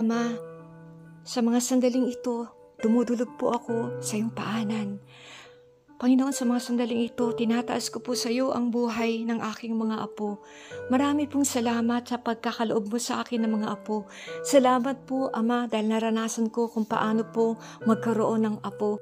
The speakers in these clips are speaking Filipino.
Ama, sa mga sandaling ito, dumudulog po ako sa iyong paanan. Panginoon, sa mga sandaling ito, tinataas ko po sa iyo ang buhay ng aking mga apo. Marami pong salamat sa pagkakaloob mo sa akin ng mga apo. Salamat po, Ama, dahil naranasan ko kung paano po magkaroon ng apo.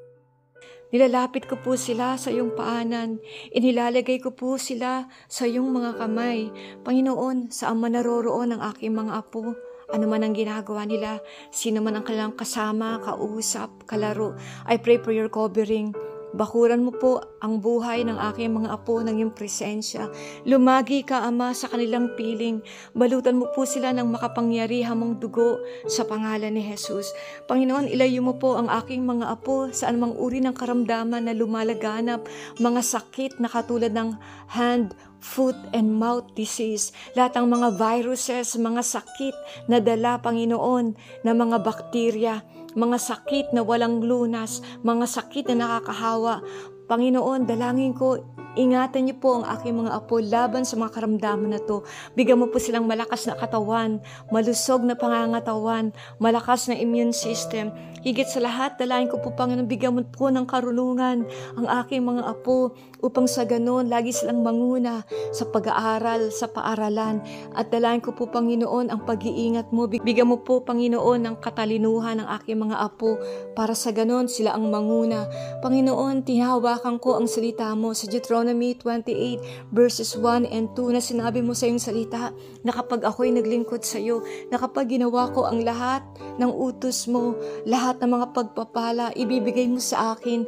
Nilalapit ko po sila sa iyong paanan. Inilalagay ko po sila sa iyong mga kamay. Panginoon, saan man naroroon ang aking mga apo, ano man ang ginagawa nila, sino man ang kanilang kasama, kausap, kalaro, I pray for your covering. Bakuran mo po ang buhay ng aking mga apo ng iyong presensya. Lumagi ka, Ama, sa kanilang piling. Balutan mo po sila ng makapangyarihang mong dugo sa pangalan ni Jesus. Panginoon, ilayo mo po ang aking mga apo sa anumang uri ng karamdaman na lumalaganap, mga sakit na katulad ng hand, foot and mouth disease, lahat ng mga viruses, mga sakit na dala, Panginoon, na mga bakterya, mga sakit na walang lunas, mga sakit na nakakahawa. Panginoon, dalangin ko, ingatan niyo po ang aking mga apo laban sa mga karamdaman na to. Bigyan mo po silang malakas na katawan, malusog na pangangatawan, malakas na immune system. Higit sa lahat, dalangin ko po, Panginoon, bigyan mo po ng karunungan ang aking mga apo upang sa ganon, lagi silang manguna sa pag-aaral, sa paaralan. At dalangin ko po, Panginoon, ang pag-iingat mo. Bigyan mo po, Panginoon, ng katalinuhan ng aking mga apo para sa ganon sila ang manguna. Panginoon, tinahawakan ko ang salita mo sa Deuteronomy 28 verses 1 and 2 na sinabi mo sa iyong salita na kapag ako'y naglingkod sa iyo, na kapag ginawa ko ang lahat ng utos mo, lahat ng mga pagpapala, ibibigay mo sa akin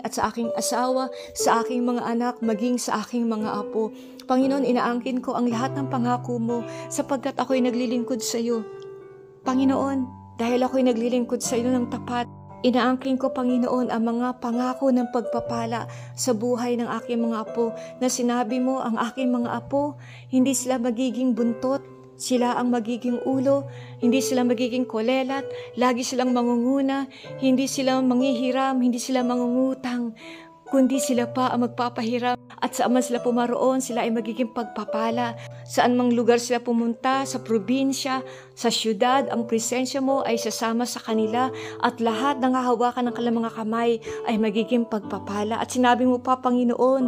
at sa aking asawa, sa aking mga anak, maging sa aking mga apo. Panginoon, inaangkin ko ang lahat ng pangako mo sapagkat ako'y naglilingkod sa iyo. Panginoon, dahil ako'y naglilingkod sa iyo ng tapat, inaangkin ko, Panginoon, ang mga pangako ng pagpapala sa buhay ng aking mga apo na sinabi mo, ang aking mga apo, hindi sila magiging buntot, sila ang magiging ulo, hindi sila magiging kolelat, lagi silang mangunguna, hindi sila manghihiram, hindi sila mangungutang, kundi sila pa ang magpapahiram. At saan man sila pumaroon, sila ay magiging pagpapala. Saan mang lugar sila pumunta, sa probinsya, sa syudad, ang presensya mo ay sasama sa kanila at lahat ng hahawakan ng kanilang mga kamay ay magiging pagpapala. At sinabi mo pa, Panginoon,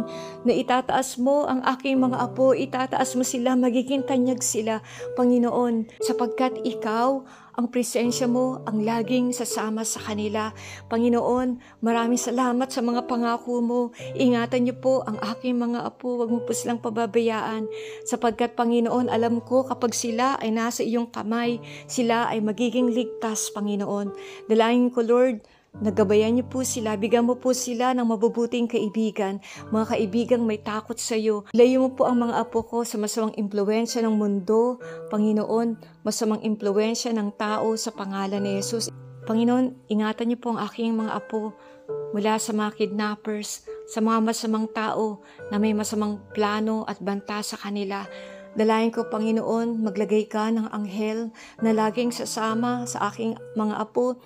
na itataas mo ang aking mga apo, itataas mo sila, magiging tanyag sila, Panginoon, sapagkat ikaw, ang presensya mo ang laging sasama sa kanila. Panginoon, maraming salamat sa mga pangako mo. Ingatan niyo po ang aking mga apo. Huwag mo po silang pababayaan. Sapagkat, Panginoon, alam ko kapag sila ay nasa iyong kamay, sila ay magiging ligtas, Panginoon. Dalangin ko, Lord, nagabayan niyo po sila, bigyan mo po sila ng mabubuting kaibigan, mga kaibigang may takot sa iyo. Layo mo po ang mga apo ko sa masamang impluwensya ng mundo, Panginoon, masamang impluwensya ng tao sa pangalan ni Jesus. Panginoon, ingatan niyo po ang aking mga apo mula sa mga kidnappers, sa mga masamang tao na may masamang plano at banta sa kanila. Dalayan ko, Panginoon, maglagay ka ng anghel na laging sasama sa aking mga apo,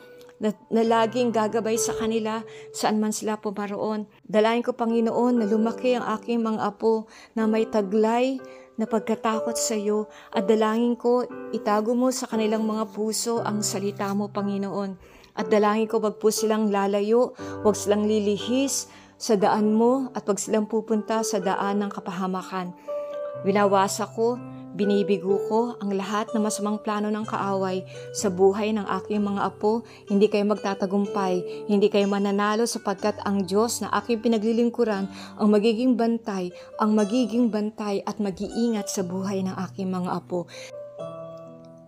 na laging gagabay sa kanila saan man sila pumaroon. Dalayan ko, Panginoon, na lumaki ang aking mga apo na may taglay na pagkatakot sa iyo, at dalangin ko, itago mo sa kanilang mga puso ang salita mo, Panginoon. At dalangin ko, wag po silang lalayo, wag silang lilihis sa daan mo, at wag silang pupunta sa daan ng kapahamakan. Winawasa ko, binibigo ko ang lahat ng masamang plano ng kaaway sa buhay ng aking mga apo. Hindi kayo magtatagumpay, hindi kayo mananalo sapagkat ang Diyos na aking pinaglilingkuran ang magiging bantay at mag-iingat sa buhay ng aking mga apo.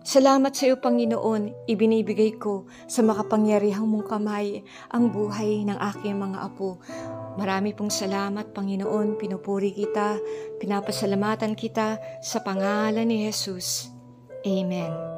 Salamat sa iyo, Panginoon, ibinibigay ko sa makapangyarihang mong kamay ang buhay ng aking mga apo. Marami pong salamat, Panginoon, pinupuri kita, pinapasalamatan kita sa pangalan ni Jesus. Amen.